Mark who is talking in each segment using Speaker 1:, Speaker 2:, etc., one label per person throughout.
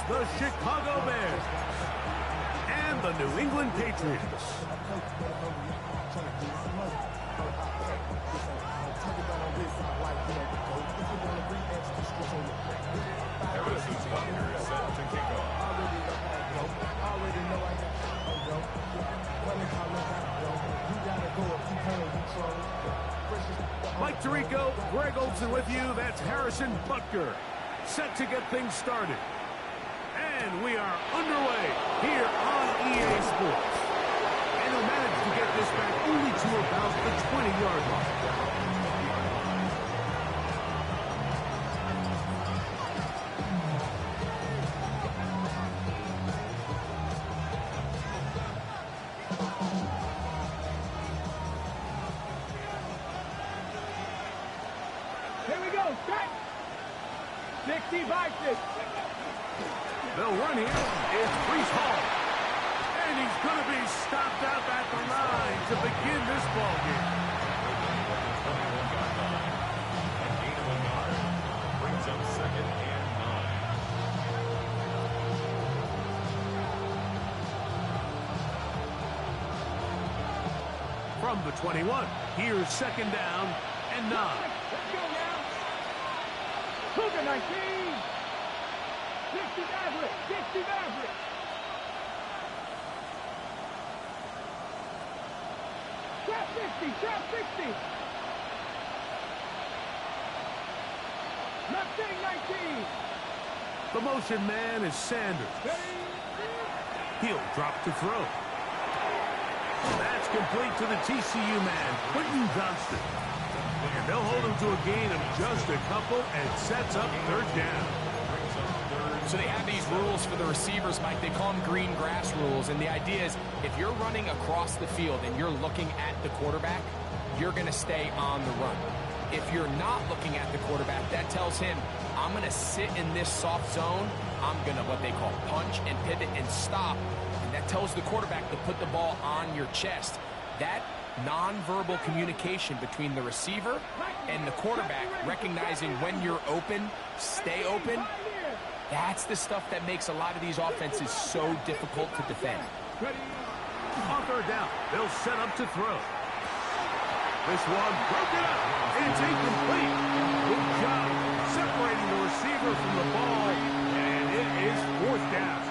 Speaker 1: the Chicago Bears and the New England Patriots.
Speaker 2: Harrison's Thunder is set to kick off.
Speaker 1: Mike Tirico, Greg Olson with you. That's Harrison Butker, set to get things started. And we are underway here on EA Sports. And he'll manage to get this back only to about the 20-yard line.
Speaker 3: Here we go, strike! 60 by 6.
Speaker 1: They'll run here. It's Breece Hall. And he's going to be stopped out at the line to begin this ball game.
Speaker 2: A gain of a yard brings up 2nd and 9.
Speaker 1: From the 21, here's 2nd down and 9.
Speaker 3: Let's go now. Cougar 19. 60 Maverick. 60 Maverick. Trap 60. Trap 60. Left thing 19.
Speaker 1: The motion man is Sanders. He'll drop to throw. That's complete to the TCU man, Quentin Johnston. And they'll hold him to a gain of just a couple and sets up 3rd down.
Speaker 4: So they have these rules for the receivers, Mike. They call them green grass rules. And the idea is if you're running across the field and you're looking at the quarterback, you're going to stay on the run. If you're not looking at the quarterback, that tells him, I'm going to sit in this soft zone. I'm going to what they call punch and pivot and stop. And that tells the quarterback to put the ball on your chest. That nonverbal communication between the receiver and the quarterback, recognizing when you're open, stay open, that's the stuff that makes a lot of these offenses so difficult to defend.
Speaker 1: On 3rd down, they'll set up to throw. This one broken up. It's incomplete. Good job separating the receiver from the ball, and it is 4th down.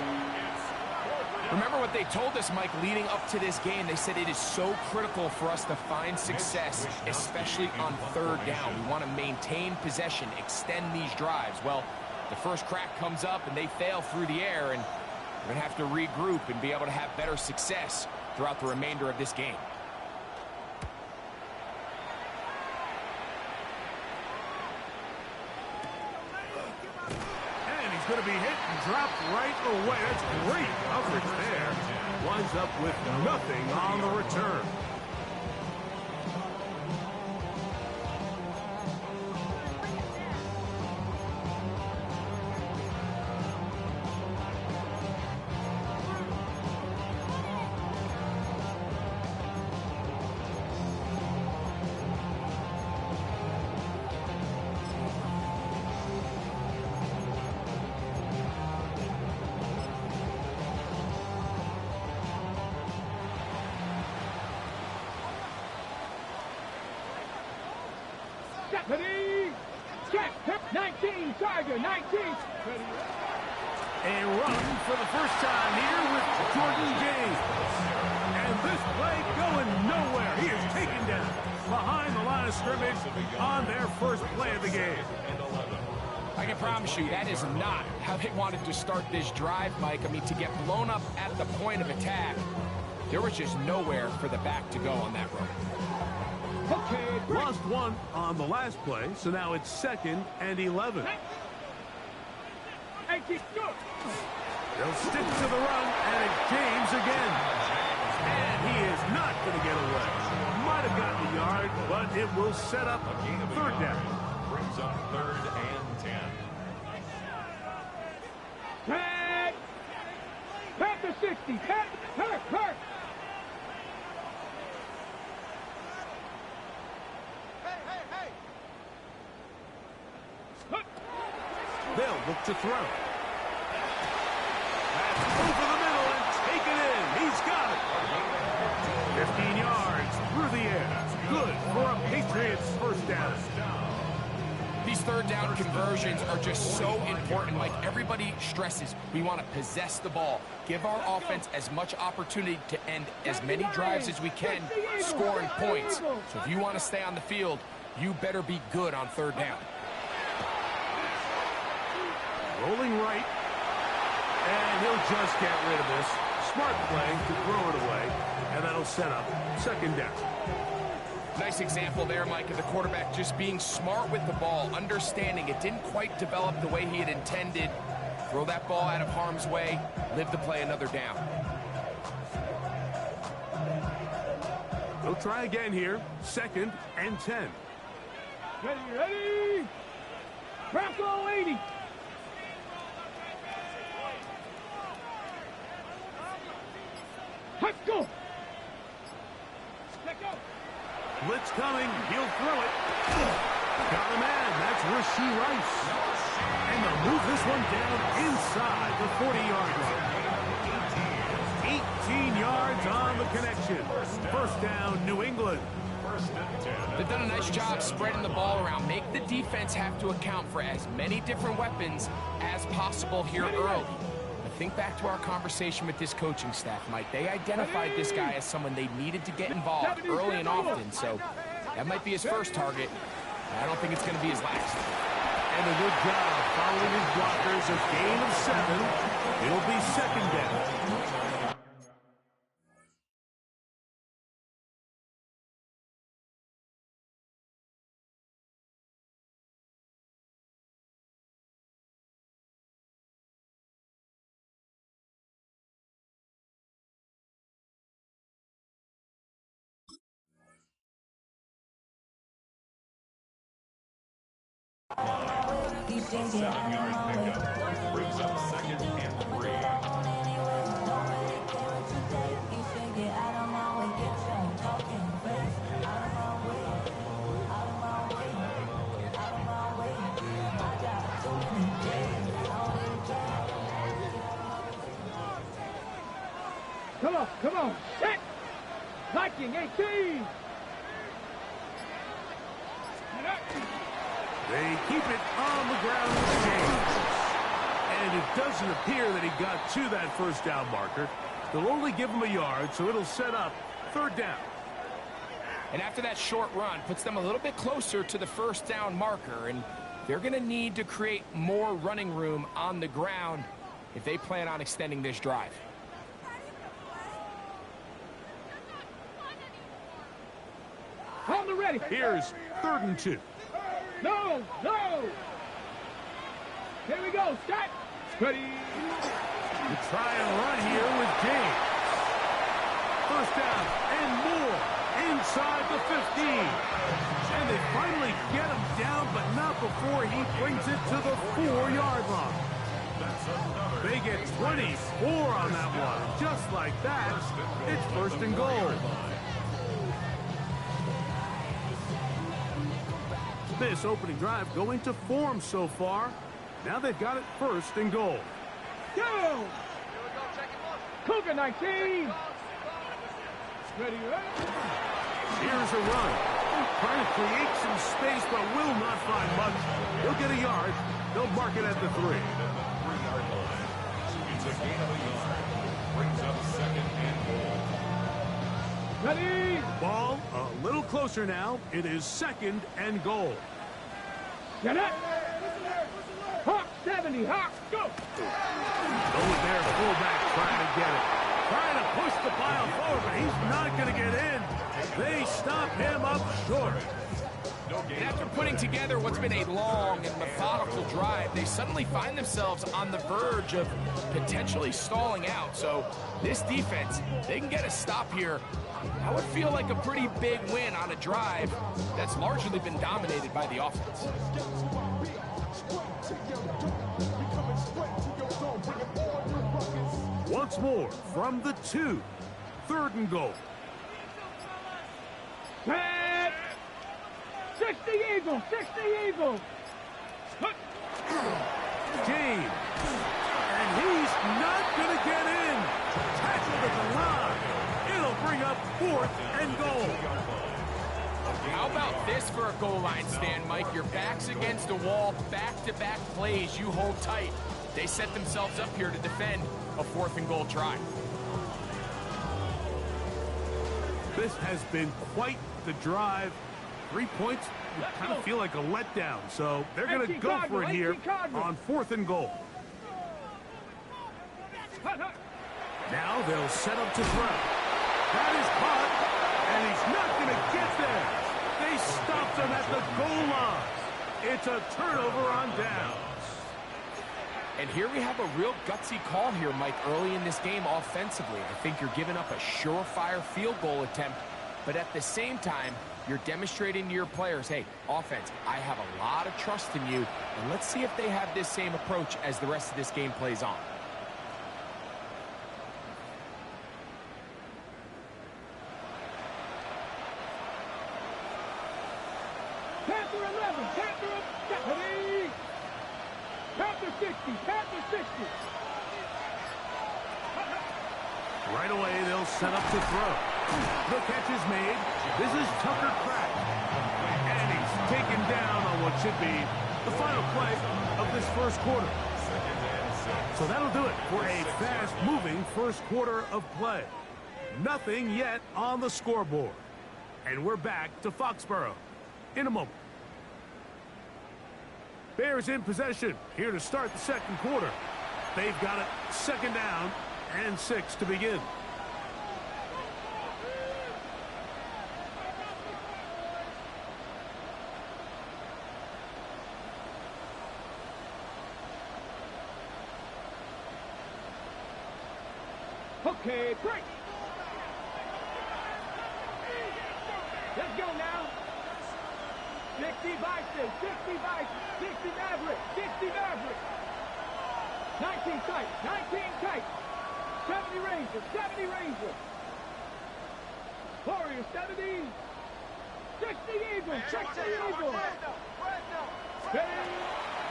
Speaker 4: Remember what they told us, Mike, leading up to this game. They said it is so critical for us to find success, especially on 3rd down. We want to maintain possession, extend these drives. Well, the first crack comes up and they fail through the air, and we're going to have to regroup and be able to have better success throughout the remainder of this game.
Speaker 1: And he's going to be hit and dropped right away. That's great coverage there. Winds up with nothing on the return.
Speaker 3: Ready? Check. 19. Tiger. 19.
Speaker 1: A run for the first time here with Jordan James. And this play going nowhere. He is taken down behind the line of scrimmage on their first play of the game.
Speaker 4: I can promise you that is not how they wanted to start this drive, Mike. I mean, to get blown up at the point of attack, there was just nowhere for the back to go on that run.
Speaker 3: Okay,
Speaker 1: Lost one on the last play, so now it's 2nd and 11. They'll stick to the run, and it's James again. And he is not going to get away. Might have gotten the yard, but it will set up a 3rd down.
Speaker 2: Brings up 3rd and 10.
Speaker 3: Tag! Panther 60. Hurt.
Speaker 1: They'll look to throw.
Speaker 4: just so important, Mike. Everybody stresses we want to possess the ball, give our offense as much opportunity to end as many drives as we can, scoring points. So if you want to stay on the field, you better be good on third down.
Speaker 1: Rolling right. And he'll just get rid of this. Smart play to throw it away. And that'll set up second down.
Speaker 4: Nice example there, Mike, of the quarterback just being smart with the ball, understanding it didn't quite develop the way he had intended. Throw that ball out of harm's way, live to play another down.
Speaker 1: They'll try again here. 2nd and 10.
Speaker 3: Ready. Bronco 80. Let's go. Let's go.
Speaker 1: Blitz coming. He'll throw it. Got a man. That's Rashee Rice. And they'll move this one down inside the 40-yard line. 18 yards on the connection. First down, New England.
Speaker 4: They've done a nice job spreading the ball around. Make the defense have to account for as many different weapons as possible here early. But think back to our conversation with this coaching staff, Mike. They identified this guy as someone they needed to get involved early and often. So that might be his first target. I don't think it's going to be his last.
Speaker 1: And a good job following his blockers. A gain of 7. It'll be second down.
Speaker 2: A 7-yard pickup brings up 2nd and 3.
Speaker 3: Come on. Set. Viking 18.
Speaker 1: They keep it on the ground with James. And it doesn't appear that he got to that first down marker. They'll only give him a yard, so it'll set up third down.
Speaker 4: And after that short run, puts them a little bit closer to the first down marker. And they're going to need to create more running room on the ground if they plan on extending this drive.
Speaker 3: On the ready.
Speaker 1: Here's 3rd and 2.
Speaker 3: No. Here we go. Start. Ready.
Speaker 1: You try and run here with James. First down and more inside the 15. And they finally get him down, but not before he brings it to the 4-yard line. They get 24 on that one. Just like that, it's 1st and goal. This opening drive going to form so far. Now they've got it 1st and goal.
Speaker 3: Go! Cougar 19. Ready.
Speaker 1: Here's a run. Trying to create some space, but will not find much. He'll get a yard. They'll mark it at the 3.
Speaker 2: 3-yard line. It's a gain of a yard. Brings up 2nd and goal.
Speaker 3: Ready.
Speaker 1: Ball a little closer now. It is 2nd and goal.
Speaker 3: Get it. Hawk 70. Hawk. Go.
Speaker 1: Over there, fullback trying to get it. Trying to push the pile forward, but he's not going to get in. They stop him up short.
Speaker 4: And after putting together what's been a long and methodical drive, they suddenly find themselves on the verge of potentially stalling out. So this defense, they can get a stop here. That would feel like a pretty big win on a drive that's largely been dominated by the offense.
Speaker 1: Once more from the 2. 3rd and goal.
Speaker 3: Set. 60 Eagles. 60 Eagles.
Speaker 1: James. And he's not going to get in. Tackled at the line. It'll bring up 4th and goal.
Speaker 4: How about this for a goal line stand, Mike. Your back's against the wall, back-to-back plays you hold tight. They set themselves up here to defend a 4th and goal try.
Speaker 1: This has been quite the drive. 3 points would kind of feel like a letdown, so they're going to go for it here on 4th and goal. Now they'll set up to throw. That is caught, and he's not going to get there. They stopped him at the goal line. It's a turnover on downs.
Speaker 4: And here we have a real gutsy call here, Mike, early in this game offensively. I think you're giving up a surefire field goal attempt, but at the same time, you're demonstrating to your players, hey, offense, I have a lot of trust in you, and let's see if they have this same approach as the rest of this game plays on.
Speaker 3: Panther 11, Panther 70. Panther 60, Panther 60.
Speaker 1: Right away, they'll set up to throw. The catch is made. This is Tucker Pratt. And he's taken down on what should be the final play of this first quarter. So that'll do it for a fast-moving first quarter of play. Nothing yet on the scoreboard. And we're back to Foxborough in a moment. Bears in possession here to start the second quarter. They've got it 2nd down and 6 to begin.
Speaker 3: Okay, break. Let's go now. 60 Vikings, 60 Vikings, 60 Maverick, 60 Maverick. 19 tight, 19 tight. 70 Rangers, 70 Rangers. Warriors, 70. 60 Eagles, 60 Eagles.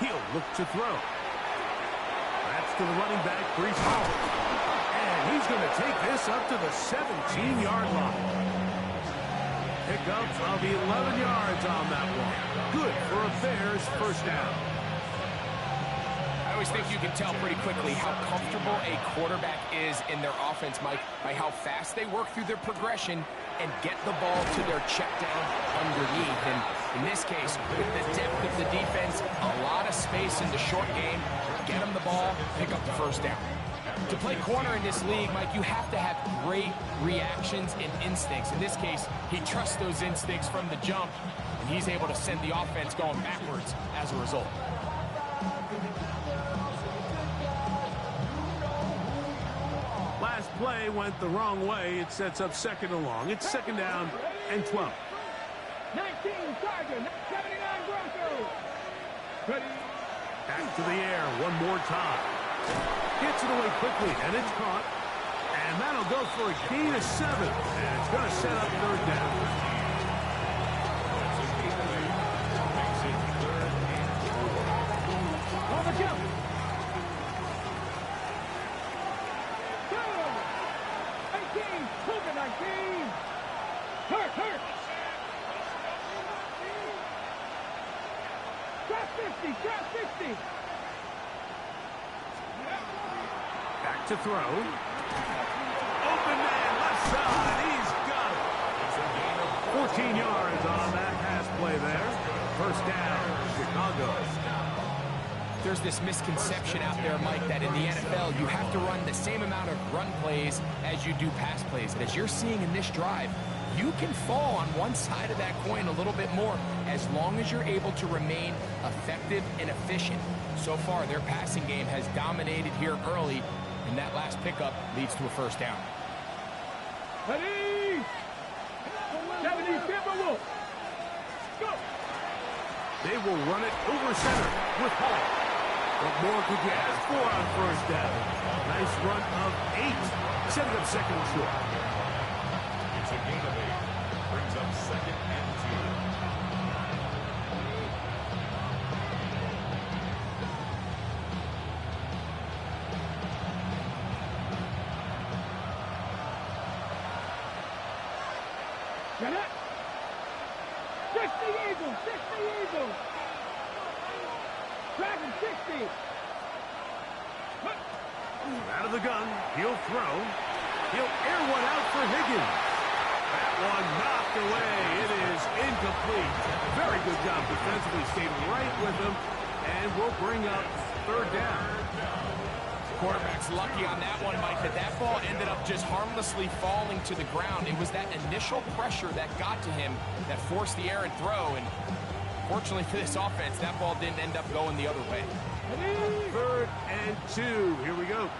Speaker 1: He'll look to throw. That's to the running back, Breece Hall. And he's going to take this up to the 17-yard line. Pickup of 11 yards on that one. Good for a Bears first down.
Speaker 4: I always think you can tell pretty quickly how comfortable a quarterback is in their offense, Mike, by how fast they work through their progression and get the ball to their check down underneath. And in this case, with the depth of the defense, a lot of space in the short game, get them the ball, pick up the first down. To play corner in this league, Mike, you have to have great reactions and instincts. In this case, he trusts those instincts from the jump, and he's able to send the offense going backwards as a result.
Speaker 1: Last play went the wrong way. It sets up 2nd and long. It's 2nd down and 12.
Speaker 3: 19 Tiger, 79 Broncos. Ready.
Speaker 1: Back to the air one more time. Gets it away quickly, and it's caught. And that'll go for a gain of 7. And it's going to set up 3rd down.
Speaker 3: On the jump. 18, Cougar 19. Hurt. Cross 50.
Speaker 1: Back to throw. Open man, left side. He's got it. 14 yards on that pass play there. First down, Chicago.
Speaker 4: There's this misconception out there, Mike, that in the NFL, you have to run the same amount of run plays as you do pass plays. And as you're seeing in this drive, you can fall on one side of that coin a little bit more as long as you're able to remain effective and efficient. So far, their passing game has dominated here early, and that last pickup leads to a first down.
Speaker 3: Ready. 70 Timberwolves. Go.
Speaker 1: They will run it over center with Hall. What more could you ask for on first down? Nice run of 8. Setting up 2nd and short.
Speaker 2: It's a gain of 8. Brings up 2nd and 2.
Speaker 3: Get it. 60 Eagles, 60 Eagles. Dragon 60.
Speaker 1: Out of the gun, he'll throw. He'll air one out for Higgins. That one knocked away. It is incomplete. Very good job defensively. Stayed right with him. And we'll bring up third down.
Speaker 4: Quarterback's lucky on that one, Mike, that ball ended up just harmlessly falling to the ground. It was that initial pressure that got to him that forced the errant throw. And fortunately for this offense, that ball didn't end up going the other way.
Speaker 1: 3rd and 2. Here we go.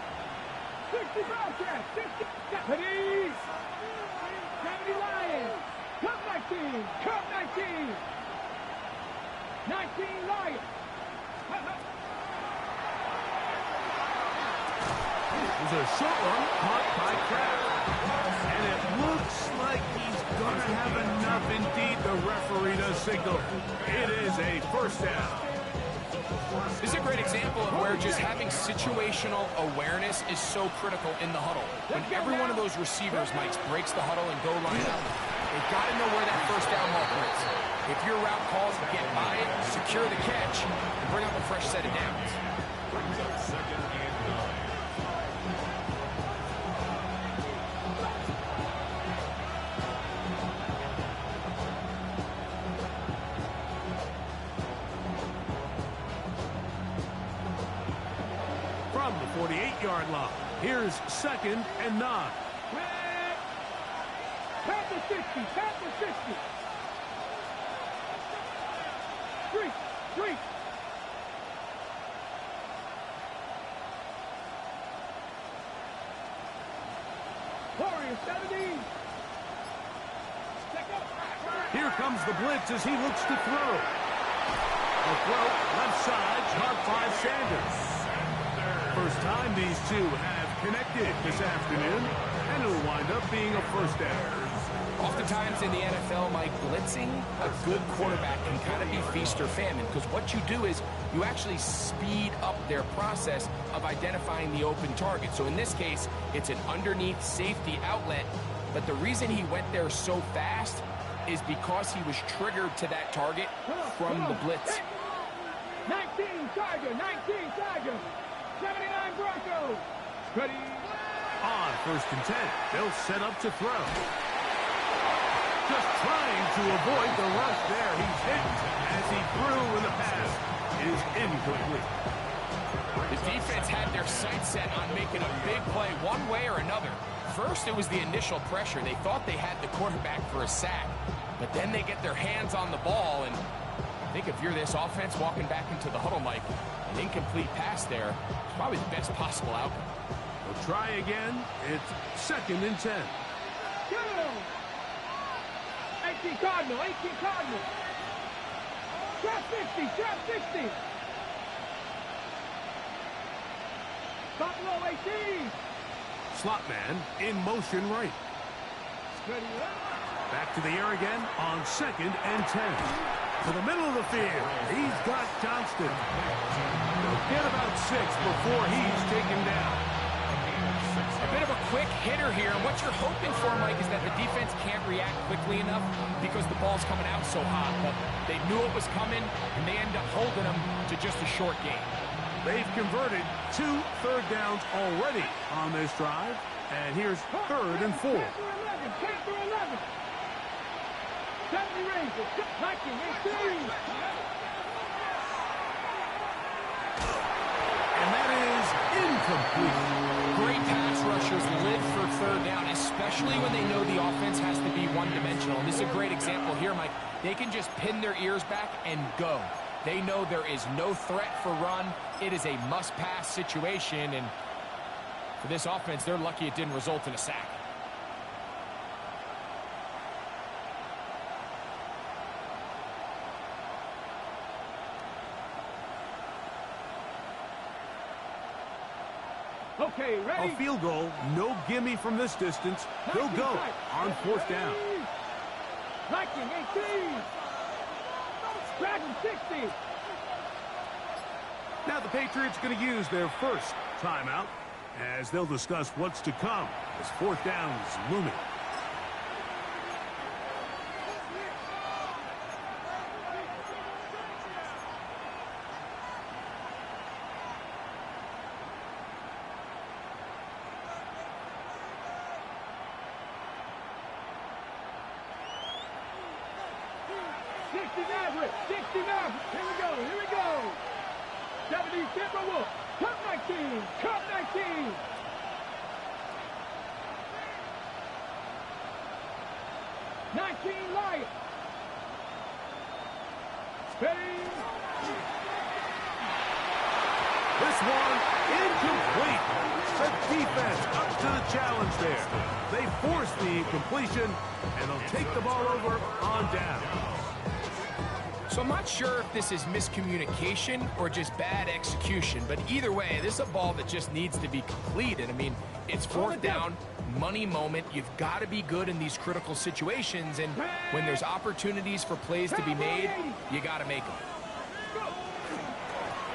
Speaker 3: 60 Bobcats, 60. 70 Lions. Cup 19. Cup 19. 19 Lions.
Speaker 1: It was a short one caught by Kraft. And it looks like he's going to have enough. Indeed, the referee does signal. It is a first down.
Speaker 4: This is a great example of where just having situational awareness is so critical in the huddle. When every one of those receivers, Mike, breaks the huddle and go line up, they've got to know where that first down marker is. If your route calls to get by it, secure the catch, and bring up a fresh set of downs.
Speaker 2: Brings up 2nd and 9.
Speaker 1: From the 48-yard line, here's 2nd and 9.
Speaker 3: Panther 60, Panther 60. 3. Warriors 70.
Speaker 1: Here comes the blitz as he looks to throw. The throw, left side, caught by Sanders. First time these two have connected this afternoon, and it'll wind up being a first down.
Speaker 4: Oftentimes in the NFL, Mike, blitzing a good quarterback can kind of be feast or famine, because what you do is you actually speed up their process of identifying the open target. So in this case, it's an underneath safety outlet, but the reason he went there so fast is because he was triggered to that target from the blitz.
Speaker 3: 19 Charger, 19 Charger. 79 Broncos. Ready.
Speaker 1: On 1st and 10, they'll set up to throw. Just trying to avoid the rush there. He's hit as he threw when the pass is incomplete.
Speaker 4: The defense had their sights set on making a big play one way or another. First, it was the initial pressure. They thought they had the quarterback for a sack, but then they get their hands on the ball, and I think if you're this offense walking back into the huddle, Mike, an incomplete pass there is probably the best possible outcome.
Speaker 1: They'll try again. It's 2nd and 10.
Speaker 3: Go! 18 Cardinal, 18 Cardinal. Trap 60, trap 60. Buffalo 18.
Speaker 1: Slot man in motion right.
Speaker 3: Ready up.
Speaker 1: Back to the air again on 2nd and 10. To the middle of the field. He's got Johnston. They'll get about 6 before he's taken down.
Speaker 4: A bit of a quick hitter here, and what you're hoping for, Mike, is that the defense can't react quickly enough because the ball's coming out so hot. But they knew it was coming, and they end up holding them to just a short game.
Speaker 1: They've converted 2 third downs already on this drive. And here's 3rd and 4.
Speaker 3: 10 through 11. 70 Rangers. 19, 18.
Speaker 1: And that is incomplete.
Speaker 4: Great pass rushers live for third down, especially when they know the offense has to be one-dimensional. And this is a great example here, Mike. They can just pin their ears back and go. They know there is no threat for run. It is a must-pass situation, and for this offense, they're lucky it didn't result in a sack.
Speaker 3: Okay, ready?
Speaker 1: A field goal, no gimme from this distance. They'll go on 4th down.
Speaker 3: Viking 18. Dragon 60.
Speaker 1: Now the Patriots going to use their first timeout as they'll discuss what's to come as 4th down is looming.
Speaker 3: Maverick. 60 Maverick. Here we go. Here we go. 70 Timberwolf. Cup 19. Cup 19. Lion. Ready.
Speaker 1: This one incomplete. The defense up to the challenge there. They force the incompletion, and they'll take the ball over on down.
Speaker 4: So I'm not sure if this is miscommunication or just bad execution, but either way, this is a ball that just needs to be completed. I mean, it's fourth down, money moment. You've got to be good in these critical situations, and when there's opportunities for plays to be made, you got to make them.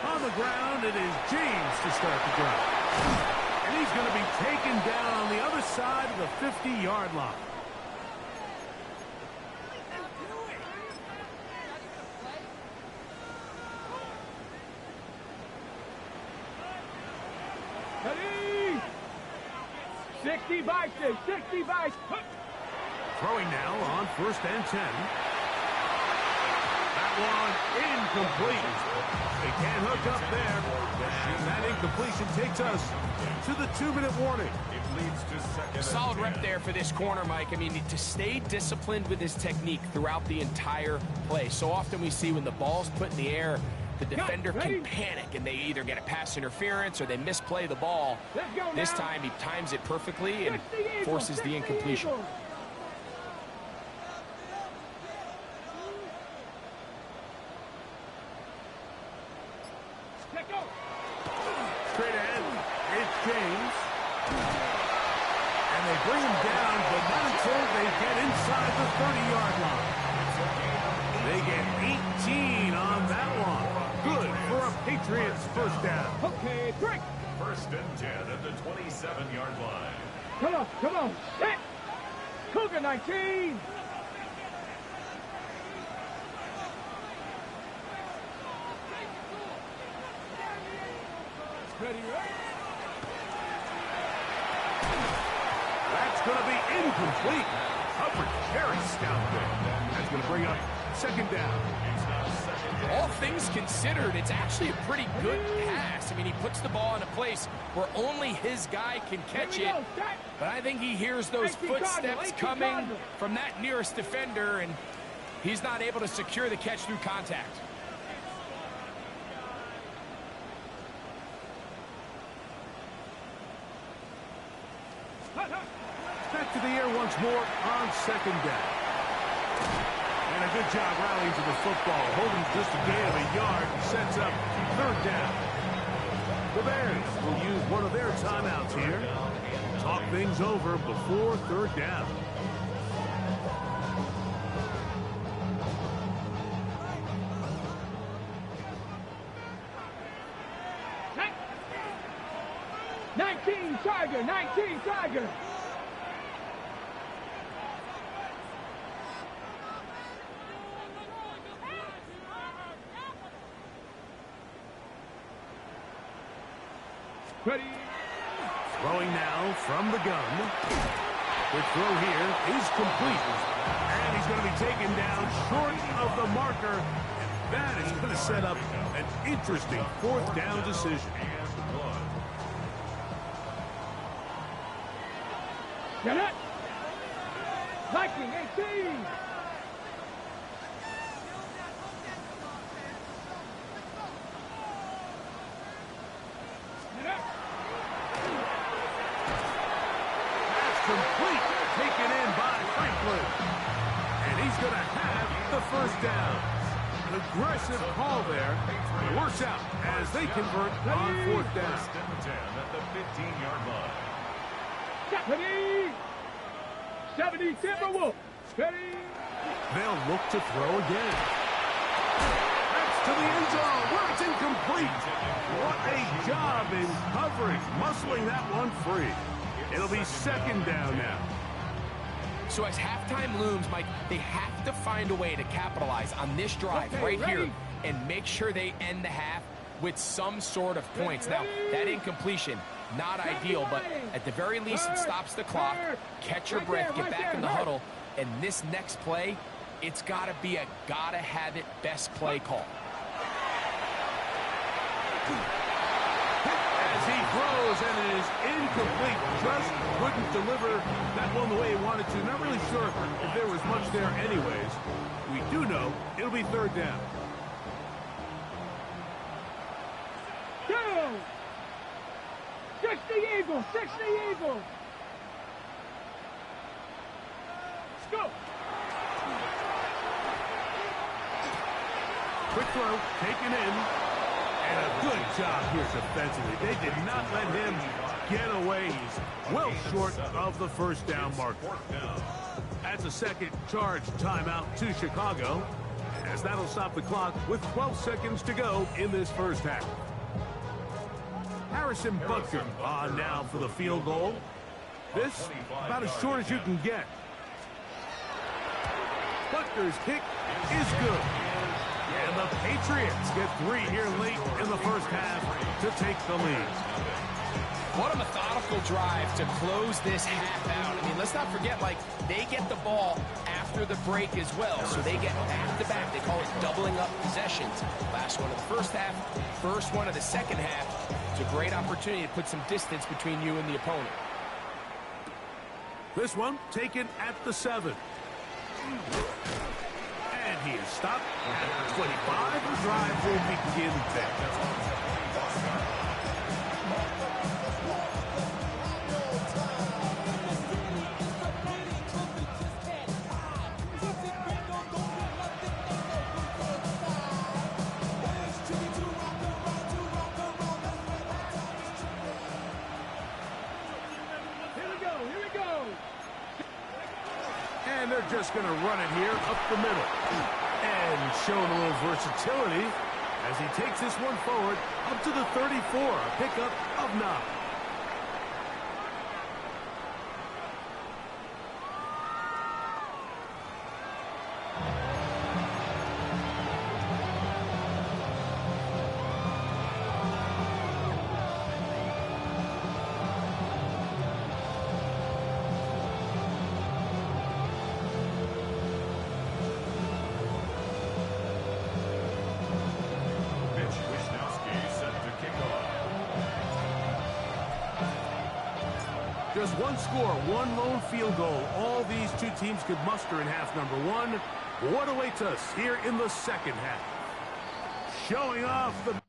Speaker 1: On the ground, it is James to start the drive. And he's going to be taken down on the other side of the 50-yard line.
Speaker 3: Ready. 60 by 6. 60 by 6.
Speaker 1: Throwing now on 1st and 10. That one incomplete. They can't hook up there. And that incompletion takes us to the 2-minute warning.
Speaker 2: It leads to second.
Speaker 4: Solid rep there for this corner, Mike. I mean, to stay disciplined with his technique throughout the entire play. So often we see when the ball's put in the air, the defender can panic, and they either get a pass interference or they misplay the ball. This time he times it perfectly and forces the incompletion.
Speaker 1: Straight ahead, it's James. And they bring him down, but not until they get inside the 30-yard line. They get 18 on that one. Good for a Patriots first down.
Speaker 3: Okay, break.
Speaker 2: 1st and 10 at the 27-yard line.
Speaker 3: Come on, come on. Hit. Cougar 19. Ready, right?
Speaker 1: That's going to be incomplete. Coverage very stout there. That's going to bring up 2nd down.
Speaker 4: All things considered, it's actually a pretty good pass. I mean, he puts the ball in a place where only his guy can catch it. But I think he hears those footsteps coming from that nearest defender, and he's not able to secure the catch through contact.
Speaker 1: Back to the air once more on 2nd down. And a good job rallying to the football. Holding just a gain of a yard sets up 3rd down. The Bears will use one of their timeouts here. Talk things over before 3rd down.
Speaker 3: Tiger, 19 Tiger. Ready.
Speaker 1: Throwing now from the gun. The throw here is complete. And he's going to be taken down short of the marker. And that is going to set up an interesting 4th down decision.
Speaker 3: Get it! Viking 18!
Speaker 1: That's complete. Taken in by Franklin. And he's going to have the 1st down. An aggressive call there. It works out as they convert on 4th down.
Speaker 2: 1st and 10 at the 15-yard line.
Speaker 3: Ready. 70 Timberwolf. Ready.
Speaker 1: They'll look to throw again. That's to the end zone where it's incomplete. What a job in coverage, muscling that one free. It'll be 2nd down now.
Speaker 4: So as halftime looms, Mike, they have to find a way to capitalize on this drive here and make sure they end the half with some sort of points. Now, that incompletion, not ideal, but at the very least it stops the clock. Catch your breath, get back in the huddle, and this next play it's got to be a gotta-have-it best play call.
Speaker 1: As he throws, and it is incomplete. Just couldn't deliver that one the way he wanted to. Not really sure if there was much there anyways. We do know it'll be third down.
Speaker 3: Go! 60 Eagles! 60 Eagles! Let's go!
Speaker 1: Quick throw, taken in. And a good job here defensively. They did not let him get away. He's well short of the first down marker. That's a second charge timeout to Chicago, as that'll stop the clock with 12 seconds to go in this first half. Harrison Butker on now for the field goal. This about as short as you can get. Butker's kick is good. And the Patriots get 3 here late in the first half to take the lead.
Speaker 4: What a methodical drive to close this half out. I mean, let's not forget, like, they get the ball after the break as well, so they get back-to-back. They call it doubling up possessions. Last one of the first half, first one of the second half. It's a great opportunity to put some distance between you and the opponent.
Speaker 1: This one taken at the 7. And he is stopped at the 25. The drive will begin there. And they're just going to run it here up the middle. And showing a little versatility as he takes this one forward up to the 34. A pickup of 9. Just one score, one lone field goal. All these two teams could muster in half number 1. What awaits us here in the second half? Showing off the...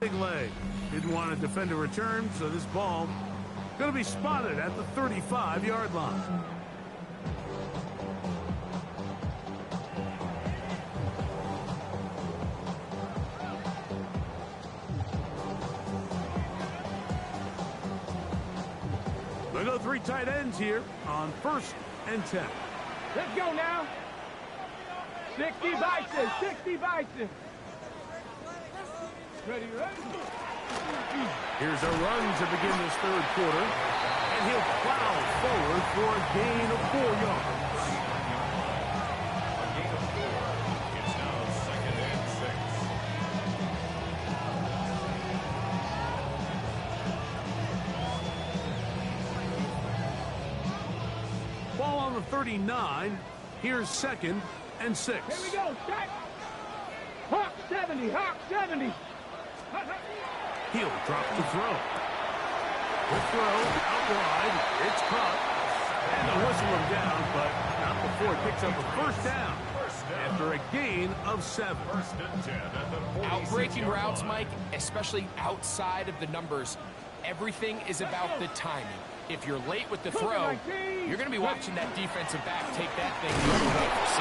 Speaker 1: Big leg. Didn't want to defend a return, so this ball going to be spotted at the 35-yard line. They go 3 tight ends here on 1st and 10.
Speaker 3: Let's go now. 60 Bison, 60 Bison. Ready, ready.
Speaker 1: Here's a run to begin this third quarter, and he'll plow forward for a gain of 4 yards.
Speaker 2: A gain of 4. It's now 2nd and
Speaker 1: 6. Ball on the 39. Here's 2nd and 6.
Speaker 3: Here we go, set. Hawk 70, Hawk 70.
Speaker 1: He'll drop the throw. The throw out wide. It's caught. And they'll whistle him down, but not before it picks up a first down after a gain of 7.
Speaker 2: 1st and 10 at the 46.
Speaker 4: Outbreaking routes, Mike, especially outside of the numbers, everything is about the timing. If you're late with the throw, you're going to be watching that defensive back take that thing the other way for 6.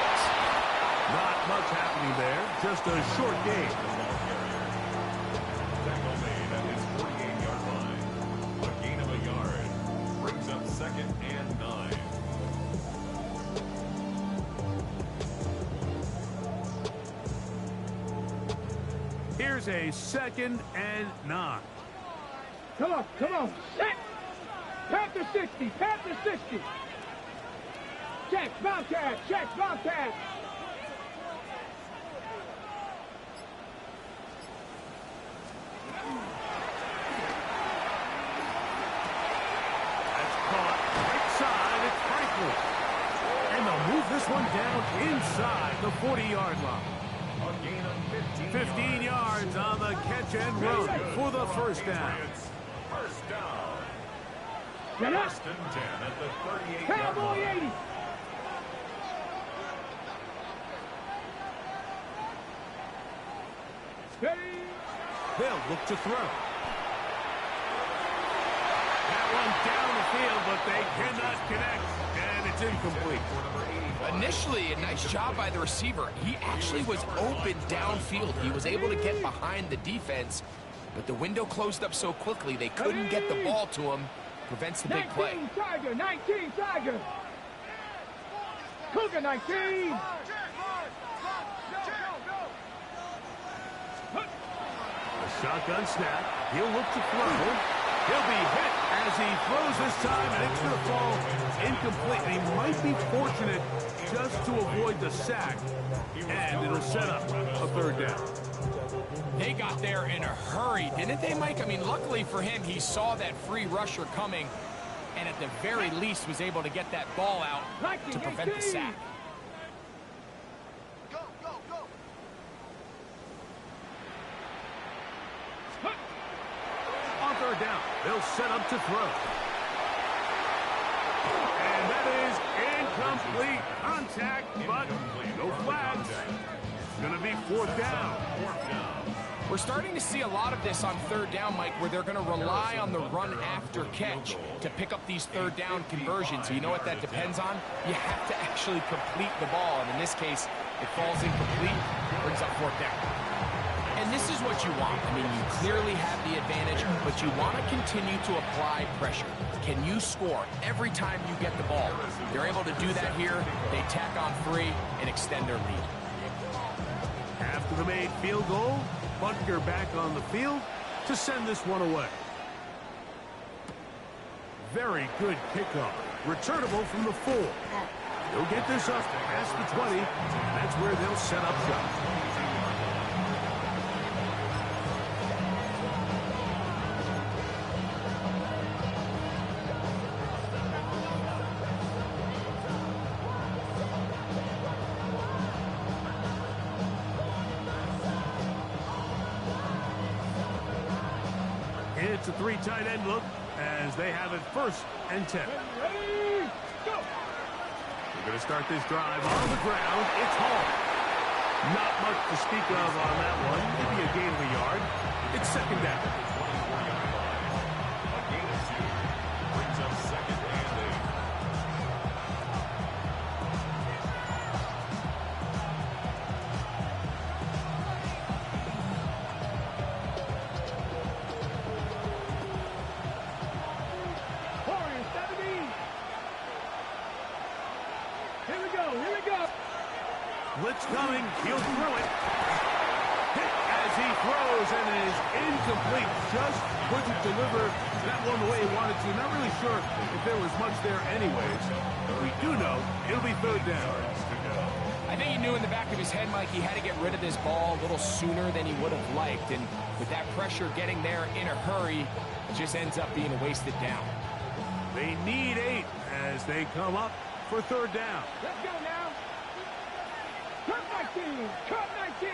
Speaker 1: Not much happening there. Just a short game.
Speaker 2: Tackle made at his 48-yard line.
Speaker 1: Here's a 2nd and 9.
Speaker 3: Come on, come on. Set. Panther 60, Panther 60. Check, Bobcat, check, Bobcat.
Speaker 1: That's caught right side. It's Franklin. And they'll move this one down inside the 40-yard line.
Speaker 2: A gain of
Speaker 1: 15 yards on the catch and run for the first down.
Speaker 2: First down.
Speaker 3: Get up.
Speaker 2: First and 10 at the 38-yard
Speaker 3: Cowboy
Speaker 2: line.
Speaker 3: 80. Steady.
Speaker 1: They'll look to throw. That one down the field, but they cannot connect, and it's incomplete.
Speaker 4: Initially, a nice job by the receiver. He actually was open downfield. He was able to get behind the defense, but the window closed up so quickly they couldn't get the ball to him. Prevents the big play.
Speaker 3: 19 Tiger, 19 Tiger. Cougar 19.
Speaker 1: A shotgun snap. He'll look to throw. He'll be hit as he throws this time, and it's going to fall incomplete. He might be fortunate just to avoid the sack, and it'll set up a 3rd down.
Speaker 4: They got there in a hurry, didn't they, Mike? I mean, luckily for him, he saw that free rusher coming, and at the very least was able to get that ball out to prevent the sack.
Speaker 1: On 3rd down, they'll set up to throw. And that is incomplete. Contact, but no flags. It's going to be 4th down.
Speaker 4: We're starting to see a lot of this on 3rd down, Mike, where they're going to rely on the run after catch to pick up these 3rd down conversions. So you know what that depends on? You have to actually complete the ball. And in this case, it falls incomplete, brings up 4th down. And this is what you want. I mean, you clearly have the advantage, but you want to continue to apply pressure. Can you score every time you get the ball? They're able to do that here. They tack on 3 and extend their lead.
Speaker 1: After the made field goal, Butker back on the field to send this one away. Very good kickoff. Returnable from the 4. They'll get this up past the 20. That's where they'll set up shop. It's a 3 tight end look as they have it 1st and 10.
Speaker 3: Ready, go.
Speaker 1: We're going to start this drive on the ground. It's Hall. Not much to speak of on that one. Maybe a gain of a yard. It's 2nd down.
Speaker 2: A gain of 2 brings up 2nd and 8.
Speaker 3: Warriors 70. Here we go, here we go.
Speaker 1: Blitz coming. He'll throw it. Hit as he throws and is incomplete. Just couldn't deliver that one the way he wanted to. Not really sure if there was much there anyways. But we do know it'll be 3rd down.
Speaker 4: I think he knew in the back of his head, Mike, he had to get rid of this ball a little sooner than he would have liked. And with that pressure getting there in a hurry, it just ends up being a wasted down.
Speaker 1: They need 8 as they come up for 3rd down.
Speaker 3: Let's go now. Cut 19, cut 19.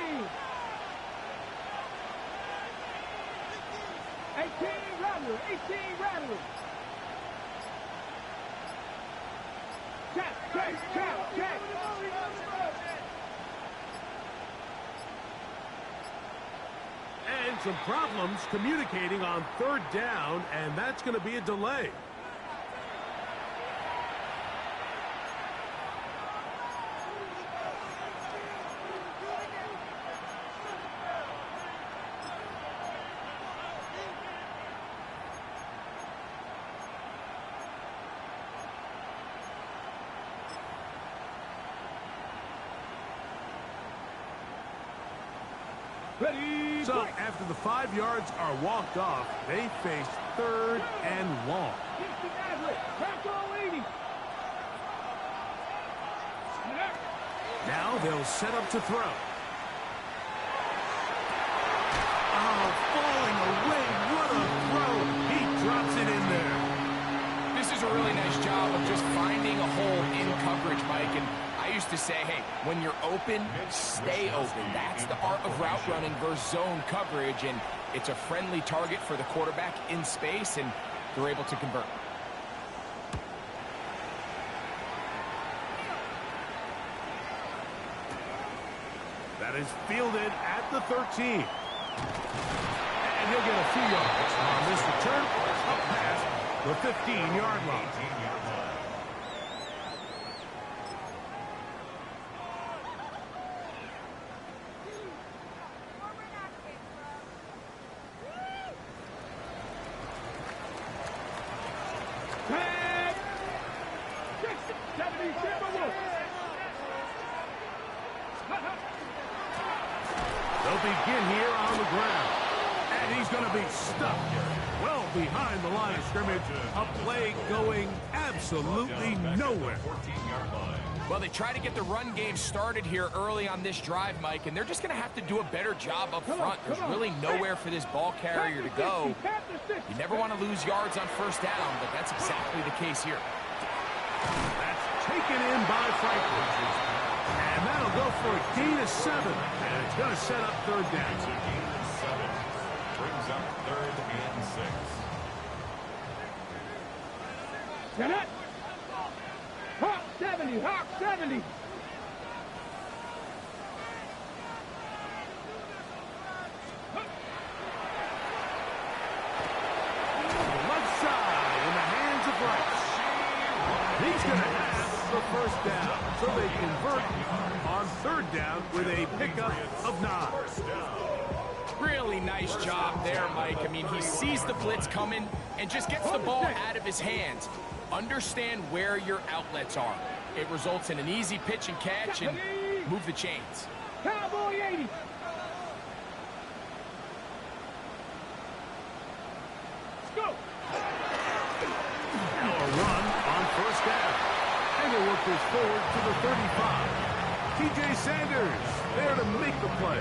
Speaker 3: 18 Rattler, 18 Rattler. Check, check, check, check.
Speaker 1: And some problems communicating on 3rd down, and that's going to be a delay.
Speaker 3: Ready,
Speaker 1: So
Speaker 3: break.
Speaker 1: after the 5 yards are walked off, they face 3rd and long.
Speaker 3: Houston Averett, back all 80. Snap.
Speaker 1: Now they'll set up to throw. Oh, falling away. What a throw. He drops it in there.
Speaker 4: This is a really nice job of just finding a hole in coverage, Mike. And I used to say, hey, when you're open, stay open. That's the art of route running versus zone coverage. And it's a friendly target for the quarterback in space, and they're able to convert.
Speaker 1: That is fielded at the 13. And he'll get a few yards on this return up past the 15-yard line.
Speaker 3: Tag. 70 Timberwolves.
Speaker 1: They'll begin here on the ground. And he's going to be stuck well behind the line of scrimmage. A play going absolutely nowhere.
Speaker 2: 14-yard line.
Speaker 4: Well, they try to get the run game started here early on this drive, Mike, and they're just going to have to do a better job up front. There's really nowhere for this ball carrier to go. You never want to lose yards on first down, but that's exactly the case here.
Speaker 1: That's taken in by Franklin. And that'll go for a gain of 7. And it's going to set up 3rd down.
Speaker 2: So gain of 7 brings up 3rd and 6.
Speaker 3: Get it. Hawk 70, Hawk 70.
Speaker 1: Left side in the hands of Rice. He's going to have the 1st down. So they convert on 3rd down with a pickup of 9.
Speaker 4: Really nice job there, Mike. I mean, he sees the blitz coming and just gets the ball out of his hands. Understand where your outlets are. It results in an easy pitch and catch and move the chains.
Speaker 3: Cowboy 80. Let's go.
Speaker 1: Now a run on 1st down. And he'll work this forward to the 35. T.J. Sanders there to make the play.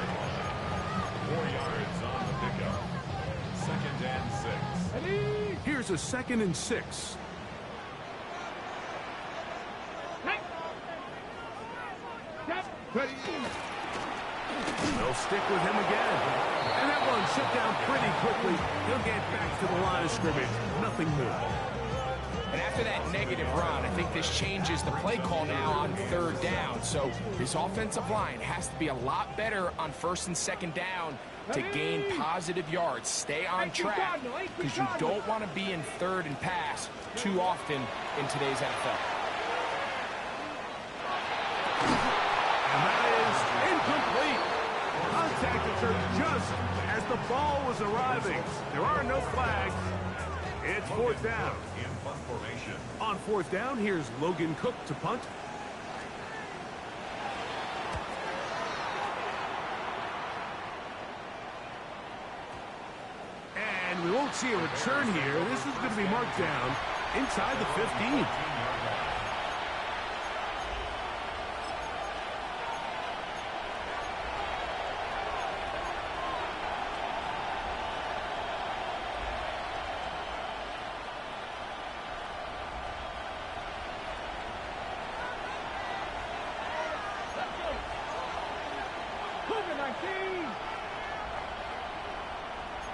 Speaker 2: 4 yards on the pickup. 2nd and 6.
Speaker 3: Ready.
Speaker 1: Here's a 2nd and 6.
Speaker 3: Hey. Step. Ready.
Speaker 1: They'll stick with him again. And that one shut down pretty quickly. He'll get back to the line of scrimmage. Nothing more.
Speaker 4: And after that negative run, I think this changes the play call now on 3rd down. So this offensive line has to be a lot better on 1st and 2nd down to gain positive yards. Stay on track because you don't want to be in 3rd and pass too often in today's NFL.
Speaker 1: And that is incomplete. Contact occurred just as the ball was arriving. There are no flags. It's 4th down.
Speaker 2: In punt formation.
Speaker 1: On 4th down, here's Logan Cook to punt. And we won't see a return here. This is going to be marked down inside the 15.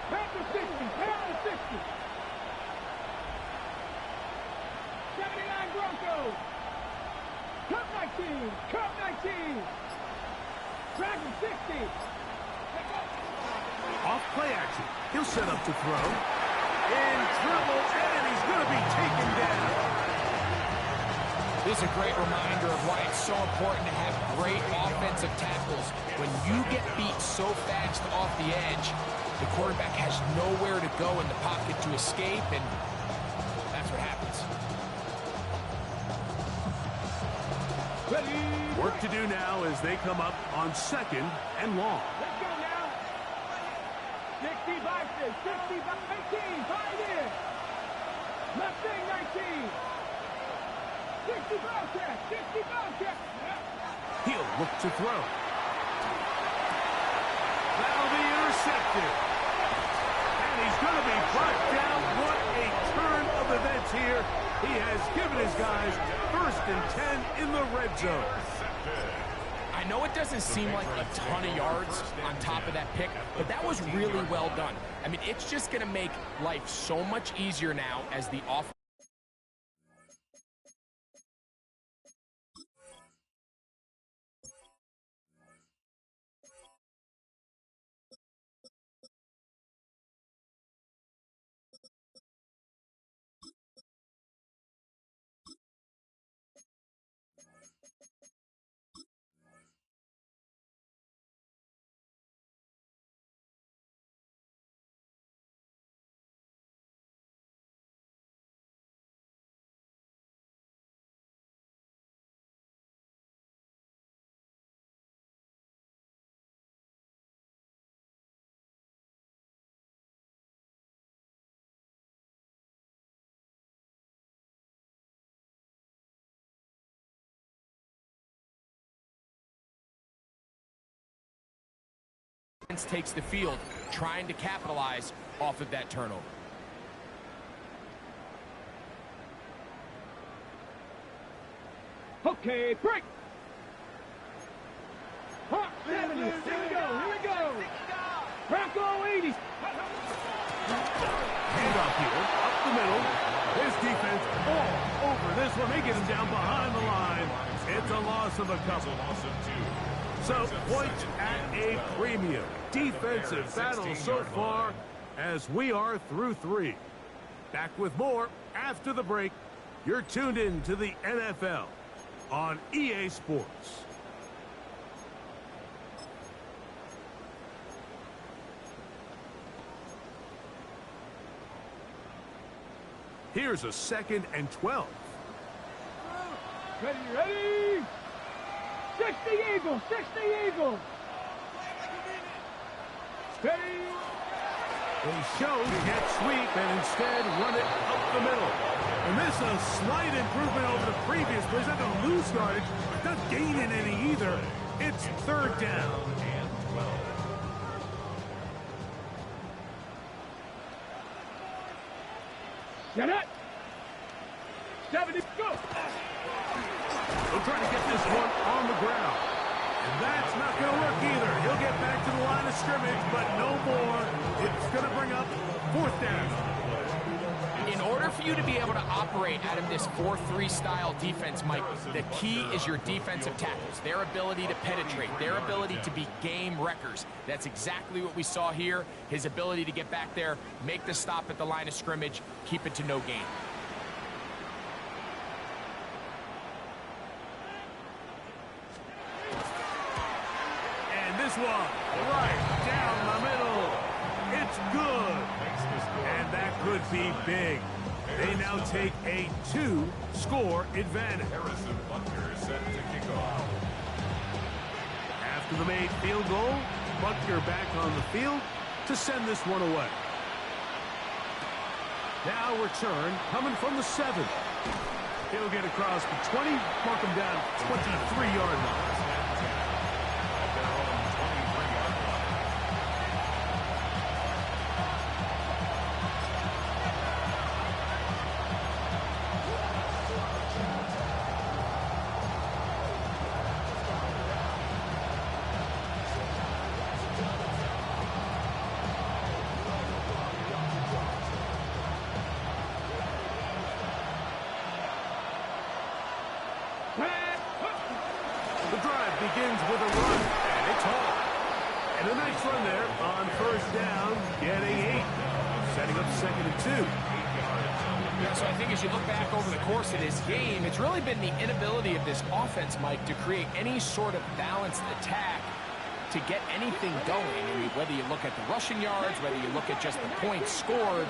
Speaker 3: Panther 60, Panther 60. 79 Broncos. Cup 19, Cup 19. Dragon 60.
Speaker 1: Off play action. He'll set up to throw. In trouble, and he's going to be taken down.
Speaker 4: This is a great reminder of why it's so important to have great offensive tackles. When you get beat so fast off the edge, the quarterback has nowhere to go in the pocket to escape, and that's what happens.
Speaker 3: Ready.
Speaker 1: Work to do now as they come up on 2nd and long.
Speaker 3: Let's go now. 65, 65, 19, 5 in. Mustang 19. 60 Bobcat, 60 Bobcat.
Speaker 1: He'll look to throw. That'll be intercepted. And he's going to be brought down. What a turn of events here. He has given his guys 1st and 10 in the red zone.
Speaker 4: I know it doesn't seem like a ton of yards on top of that pick, but that was really well done. I mean, it's just going to make life so much easier now as the offense. Takes the field, trying to capitalize off of that turnover.
Speaker 3: Okay, break. Hawk 70. Here we go. Here we go. Bronco 80.
Speaker 1: Handoff here, up the middle. His defense all over this one. They get him down behind the line. It's a loss of a couple. So, points at a premium. Defensive battle so far as we are through 3. Back with more after the break. You're tuned in to the NFL on EA Sports. Here's a 2nd and 12.
Speaker 3: Ready, ready. 60 Eagles, 60 Eagles. Steady.
Speaker 1: They showed jet sweep and instead run it up the middle. And this is a slight improvement over the previous play. He's not going to lose yardage, not gaining any either. It's 3rd down.
Speaker 3: Get it. 70, go.
Speaker 1: They'll try to get this one on the ground. And that's not going to work either. He'll get back to the line of scrimmage, but no more. It's going to bring up 4th down.
Speaker 4: In order for you to be able to operate out of this 4-3 style defense, Mike, the key is your defensive tackles, their ability to penetrate, their ability to be game wreckers. That's exactly what we saw here. His ability to get back there, make the stop at the line of scrimmage, keep it to no gain.
Speaker 1: And this one, right down the middle. It's good. And that could be big. They now take a 2-score advantage.
Speaker 2: Harrison Butker is set to kick off.
Speaker 1: After the made field goal, Butker back on the field to send this one away. Now return coming from the 7. He'll get across the 20, mark him down 23-yard line. The drive begins with a run, and it's hard. And a nice run there on 1st down, getting 8. Setting up 2nd and 2.
Speaker 4: Yeah, so I think as you look back over the course of this game, it's really been the inability of this offense, Mike, to create any sort of balanced attack to get anything going. I mean, whether you look at the rushing yards, whether you look at just the points scored,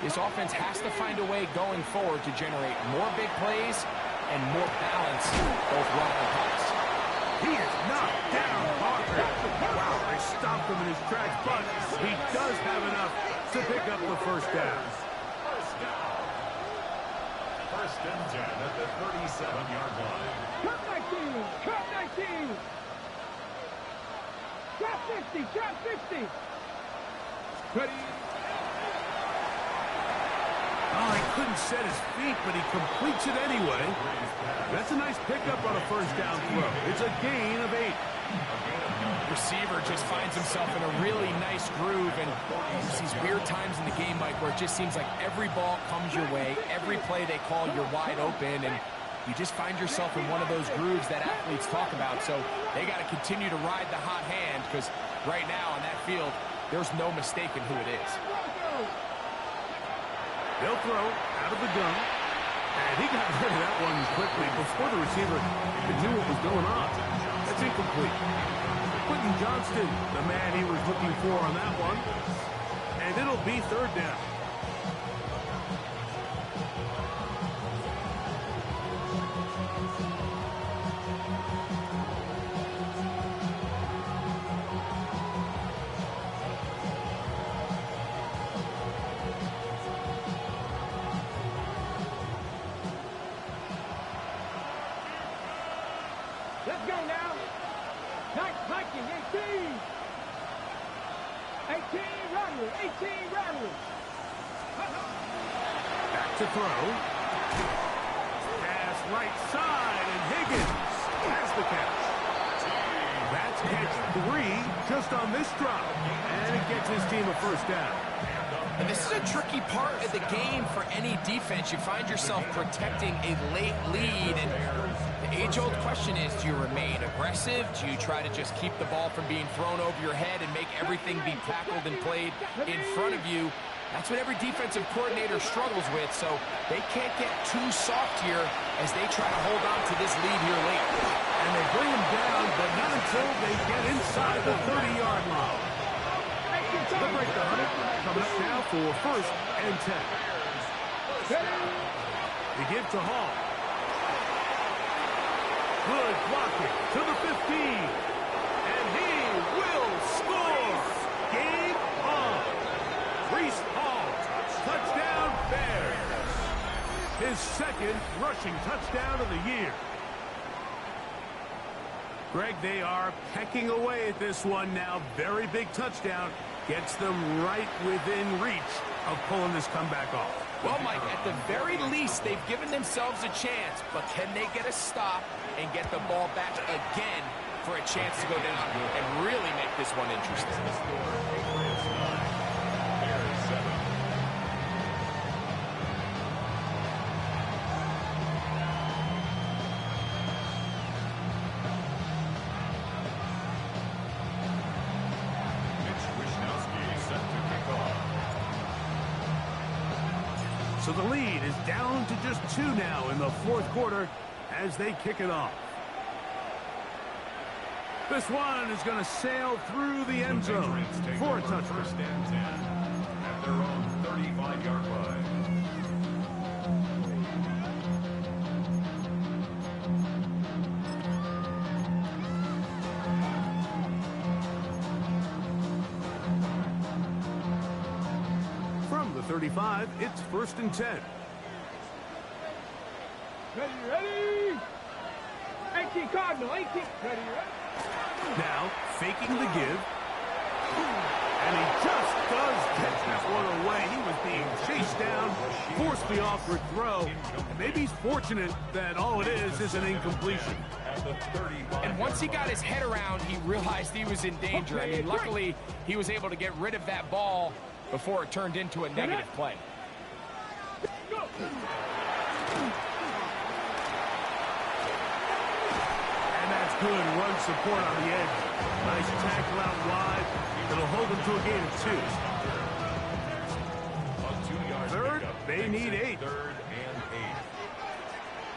Speaker 4: this offense has to find a way going forward to generate more big plays and more balance, both run and pass.
Speaker 1: He is knocked down, Parker. Wow, they stopped him in his tracks, but he does have enough to pick up the first down.
Speaker 2: First and 10 at the 37-yard line.
Speaker 3: Cut 19! Cut 19! Trap 50! Trap 50! Ready?
Speaker 1: Oh, he couldn't set his feet, but he completes it anyway. That's a nice pickup on a first down throw. It's a gain of 8.
Speaker 4: Receiver just finds himself in a really nice groove, and there's these weird times in the game, Mike, where it just seems like every ball comes your way, every play they call, you're wide open, and you just find yourself in one of those grooves that athletes talk about. So they got to continue to ride the hot hand, because right now on that field, there's no mistaking who it is.
Speaker 1: They'll throw out of the gun, and he got rid of that one quickly before the receiver could do what was going on. That's incomplete. Quentin Johnston, the man he was looking for on that one, and it'll be third down.
Speaker 3: Let's go now. Viking, 18. 18, Rodgers. 18, Rodgers.
Speaker 1: Back to throw. Pass right side, and Higgins has the catch. That's catch 3 just on this drop, and it gets his team a first down.
Speaker 4: And this is a tricky part of the game for any defense. You find yourself protecting a late lead, and the age-old question is, do you remain aggressive? Do you try to just keep the ball from being thrown over your head and make everything be tackled and played in front of you? That's what every defensive coordinator struggles with, so they can't get too soft here as they try to hold on to this lead here late.
Speaker 1: And they bring him down, but not until they get inside the 30-yard line. They'll break the 100. Coming up now for first and 10. They give to Hall. Good blocking to the 15. And he will score. Game on. Breece Hall. Touchdown Bears. His second rushing touchdown of the year. Greg, they are pecking away at this one now. Very big touchdown. Gets them right within reach of pulling this comeback off.
Speaker 4: Well, Mike, at the very least, they've given themselves a chance, but can they get a stop and get the ball back again for a chance to go down and really make this one interesting?
Speaker 1: So the lead is down to just 2 now in the fourth quarter as they kick it off. This one is going to sail through the end zone for a touchdown.
Speaker 2: First and 10 at their own 35-yard line.
Speaker 1: From the 35, it's first and 10.
Speaker 3: Ready? 18 Cardinal, 18. Ready?
Speaker 1: Now, faking the give. And he just does catch that one away. He was being chased down, forced the awkward throw. And maybe he's fortunate that all it is an incompletion.
Speaker 4: And once he got his head around, he realized he was in danger. I mean, luckily, he was able to get rid of that ball before it turned into a negative play.
Speaker 1: And that's good run support on the edge. Nice tackle out wide. It'll hold them to a gain of 2. Third, they need 8.
Speaker 2: Third and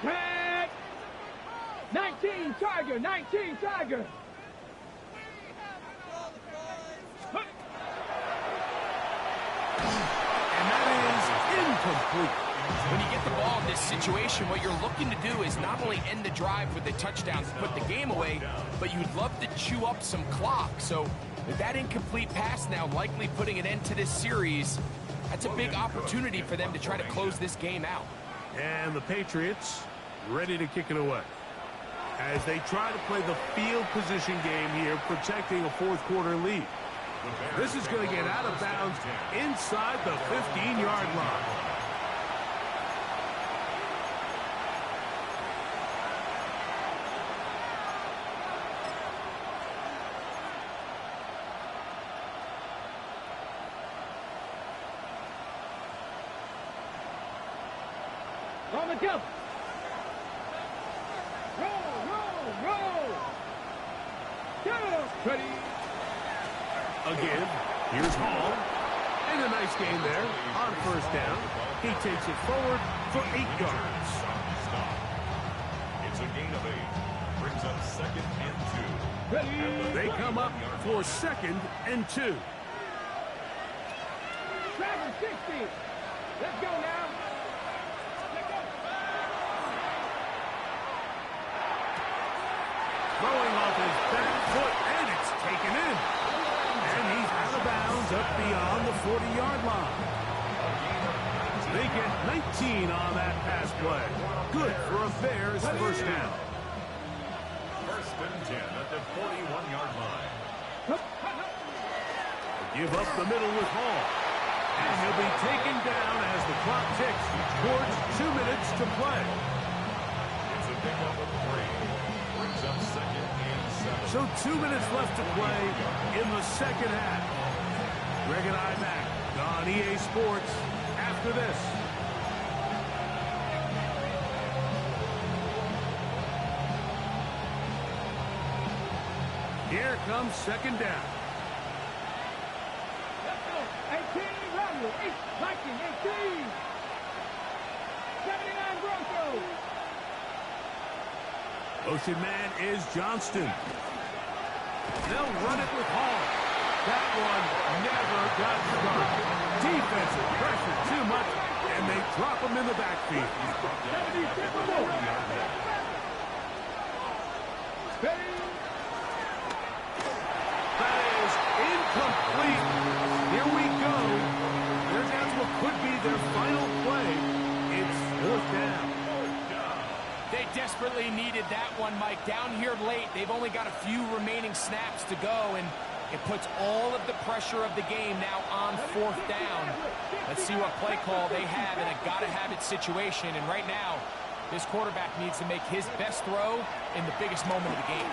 Speaker 2: 8.
Speaker 3: Tag! 19 Tiger, 19 Tiger.
Speaker 1: And that is incomplete.
Speaker 4: When you get the ball in this situation, what you're looking to do is not only end the drive with a touchdown to put the game away, but you'd love to chew up some clock. So With that incomplete pass now likely putting an end to this series, that's a big opportunity for them to try to close this game out.
Speaker 1: And the Patriots ready to kick it away as they try to play the field position game here, protecting a fourth-quarter lead. This is going to get out of bounds inside the 15-yard line.
Speaker 3: On the jump. Roll. Jump. Ready.
Speaker 1: Again, here's Hall. And a nice gain there on first down. He takes it forward for 8 yards.
Speaker 2: It's a gain of 8. Brings up 2nd and 2.
Speaker 3: Ready.
Speaker 1: They come up for 2nd and 2.
Speaker 3: Travis 60. Let's go now.
Speaker 1: Throwing off his back foot, and it's taken in. And he's out of bounds up beyond the 40-yard line. They get 19 on that pass play. Good for a Bears first down.
Speaker 2: 1st and 10 at the 41-yard line.
Speaker 1: Give up the middle with Hall. And he'll be taken down as the clock ticks towards 2 minutes to play.
Speaker 2: It's a pickup of 3. Brings up 2nd and 7.
Speaker 1: So 2 minutes left to play in the second half. Greg and I back on EA Sports after this. Here comes 2nd down.
Speaker 3: Let's go. 18 Romeo. 8 Viking. 18. 79 Broncos.
Speaker 1: Motion man is Johnston. They'll run it with Hall. That one never got stopped. Defensive pressure too much, and they drop him in the backfield.
Speaker 3: 76 Ready.
Speaker 1: That is incomplete. Here we go. They're down to what could be their final play. It's 4th down.
Speaker 4: They desperately needed that one, Mike. Down here late, they've only got a few remaining snaps to go, and it puts all of the pressure of the game now on 4th down. Let's see what play call they have in a gotta-have-it situation, and right now, this quarterback needs to make his best throw in the biggest moment of the game.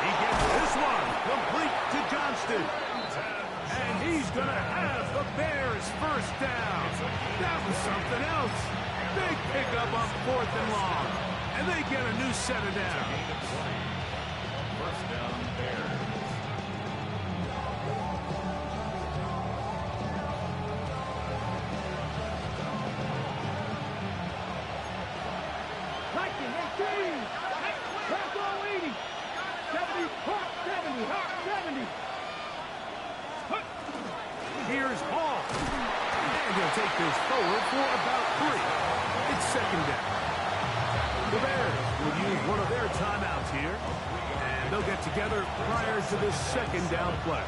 Speaker 1: He gets this one complete to Johnston. And he's going to have the Bears first down. That was something else. Big pickup on 4th and long. And they get a new set of downs.
Speaker 2: 1st down, Bears.
Speaker 3: Viking. 18. Bronco 80. 70. Hawk 70. Hawk 70.
Speaker 1: Here's Hall. And he'll take this forward for about 3. It's 2nd down. The Bears will use one of their timeouts here. And they'll get together prior to this 2nd down play.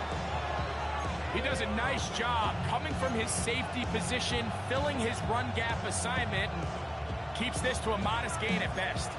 Speaker 4: He does a nice job coming from his safety position, filling his run gap assignment, and keeps this to a modest gain at best.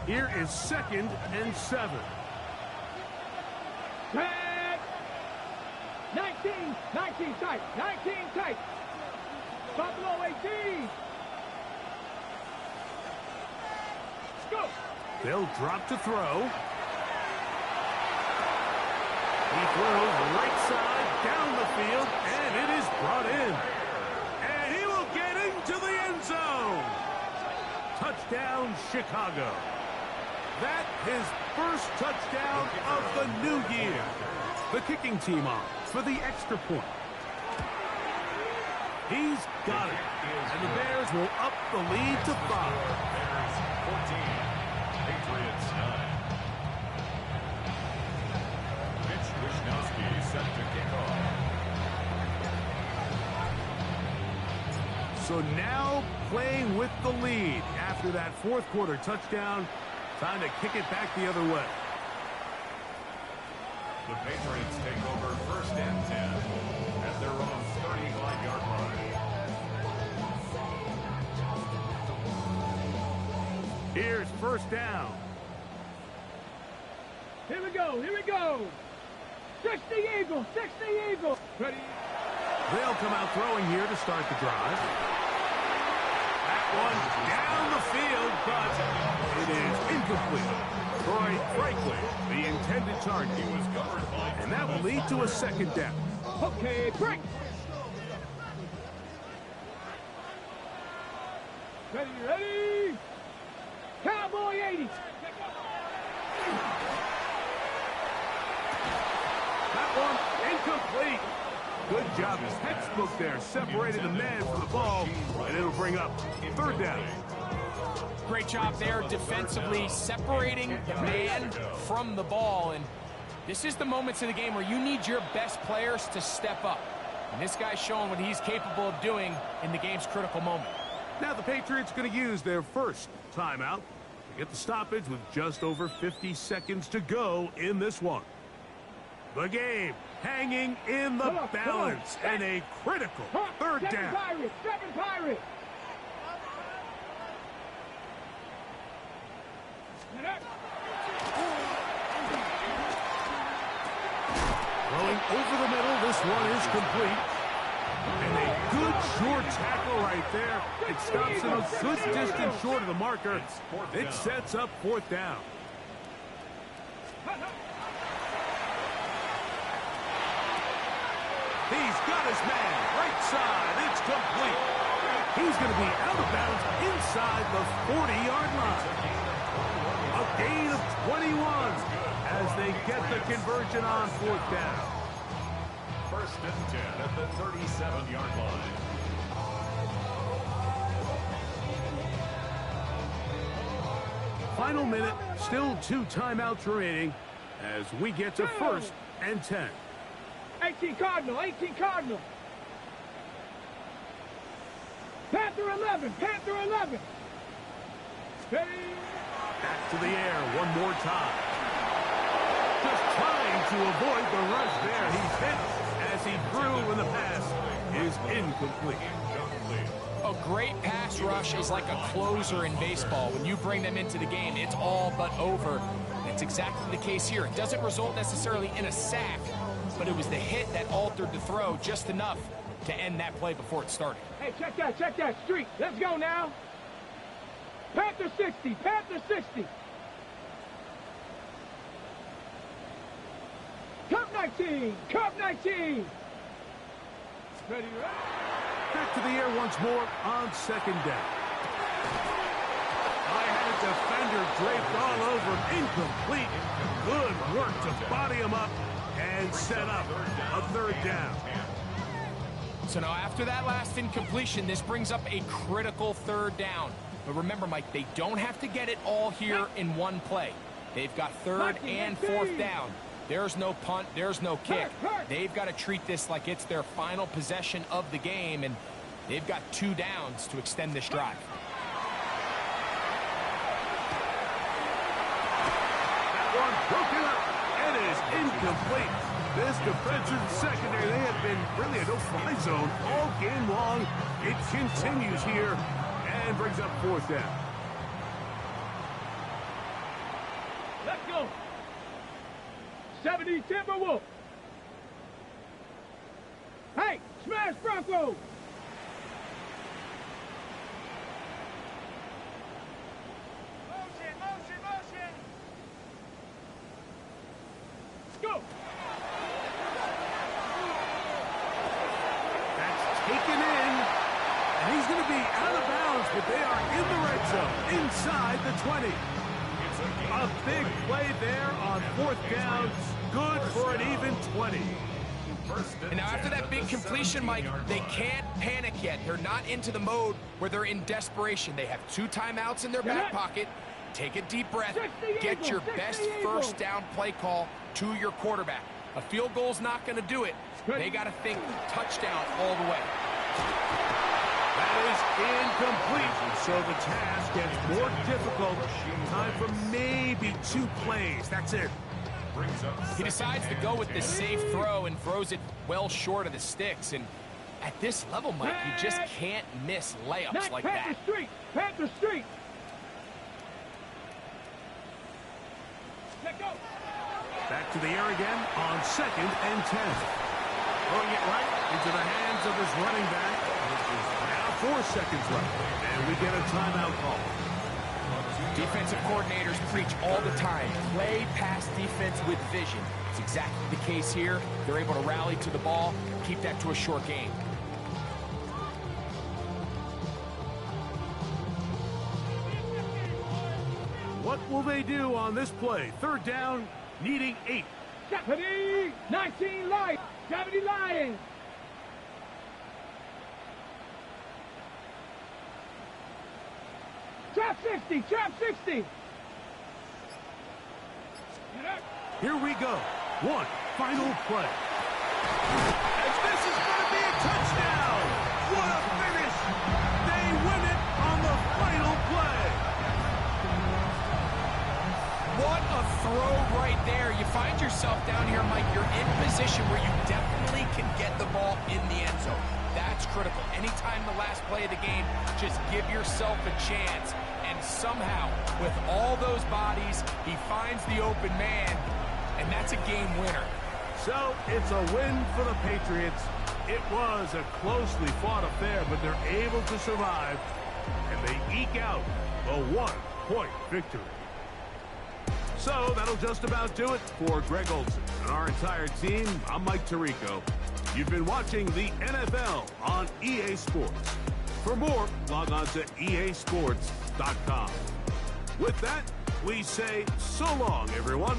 Speaker 1: Here is 2nd and 7.
Speaker 3: Tag. 19 tight. 19 tight. Buffalo 18. Let's go.
Speaker 1: They'll drop to throw. He throws right side down the field, and it is brought in. And he will get into the end zone. Touchdown, Chicago. That his first touchdown of the new year. The kicking team on for the extra point. He's got it. And the Bears will up the lead to 5.
Speaker 2: Bears 14, Patriots 9. Mitch Wishnowsky set to kick off.
Speaker 1: So now playing with the lead after that fourth quarter touchdown. Time to kick it back the other way.
Speaker 2: The Patriots take over 1st and 10 at their own 35-yard line.
Speaker 1: Here's 1st down.
Speaker 3: Here we go. Here we go. 60 Eagles. 60 Eagles. Ready?
Speaker 1: They'll come out throwing here to start the drive. That one down the field, but it is incomplete. Troy Franklin, the intended target.
Speaker 2: He was covered by,
Speaker 1: And that will lead to a 2nd down.
Speaker 3: Okay, break. Ready, ready. Cowboy 80.
Speaker 1: That one incomplete. Good job. His textbook there separated the man from the ball, and it'll bring up 3rd down.
Speaker 4: Great job there defensively, separating the man from the ball. And this is the moments of the game where you need your best players to step up. And this guy's showing what he's capable of doing in the game's critical moment.
Speaker 1: Now the Patriots going to use their first timeout to get the stoppage with just over 50 seconds to go in this one. The game hanging in the balance and a critical 3rd down.
Speaker 3: Seven Pirates.
Speaker 1: Throwing over the middle, this one is complete. And a good short tackle right there. It stops him a good distance short of the marker. It sets up 4th down. He's got his man. Right side. It's complete. He's going to be out of bounds inside the 40-yard line. A gain of 21 as they get the conversion on 4th down.
Speaker 2: 1st and 10 at the 37-yard line.
Speaker 1: Final minute, still 2 timeouts remaining as we get to 1st and 10.
Speaker 3: 18 Cardinal. 18 Cardinal. Panther 11. Panther 11. Ready?
Speaker 1: Back to the air one more time. Just trying to avoid the rush there. He's hit as he threw, and the pass is incomplete.
Speaker 4: A great pass rush is like a closer in baseball. When you bring them into the game, it's all but over. It's exactly the case here. It doesn't result necessarily in a sack, but it was the hit that altered the throw just enough to end that play before it started.
Speaker 3: Hey, check that streak. Let's go now. Panther 60. Panther 60. Cup 19. Cup 19. Ready, ready.
Speaker 1: Back to the air once more on 2nd down. I had a defender draped all over him. Incomplete. Good work to body him up and set up a 3rd down.
Speaker 4: So now after that last incompletion, this brings up a critical 3rd down. But remember, Mike, they don't have to get it all here in one play. They've got 3rd and 4th down. There's no punt. There's no kick. They've got to treat this like it's their final possession of the game, and they've got 2 downs to extend this drive.
Speaker 1: That one broken up. It is incomplete. This defensive secondary, they have been really a no-fly zone all game long. It continues here and brings up 4th down.
Speaker 3: Let's go. 70 Timberwolves. Hey, smash Broncos. Motion, motion, motion. Go!
Speaker 1: That's taken in. And he's going to be out of bounds, but they are in the red zone, inside the 20. A big play there on 4th down. Good for an even 20.
Speaker 4: And now after that big completion, Mike, they can't panic yet. They're not into the mode where they're in desperation. They have 2 timeouts in their back pocket. Take a deep breath. Get your best first down play call to your quarterback. A field goal's not going to do it. They got to think touchdown all the way.
Speaker 1: That is incomplete. So the task gets more difficult. Time for maybe 2 plays. That's it.
Speaker 4: He decides to go with the safe throw and throws it well short of the sticks. And at this level, Mike, you just can't miss layups like that.
Speaker 3: Panther Street! Panther Street! Let go!
Speaker 1: Back to the air again on 2nd and 10. Throwing it right into the hands of his running back. Now 4 seconds left. And we get a timeout call.
Speaker 4: Defensive coordinators preach all the time, play pass defense with vision. It's exactly the case here. They're able to rally to the ball, keep that to a short game.
Speaker 1: What will they do on this play? 3rd down, needing 8.
Speaker 3: Deputy 19 Lions! Deputy Lions! Trap 60! Trap 60!
Speaker 1: Here we go. 1 final play. As this is going to be a touchdown. What a finish. They win it on the final play.
Speaker 4: What a throw right there. You find yourself down here, Mike. You're in position where you definitely can get the ball in the end zone. That's critical. Anytime the last play of the game, just give yourself a chance. And somehow, with all those bodies, he finds the open man, and that's a game winner.
Speaker 1: So it's a win for the Patriots. It was a closely fought affair, but they're able to survive, and they eke out a 1-point victory. So that'll just about do it for Greg Olsen and our entire team. I'm Mike Tirico. You've been watching the NFL on EA Sports. For more, log on to easports.com. With that, we say so long, everyone.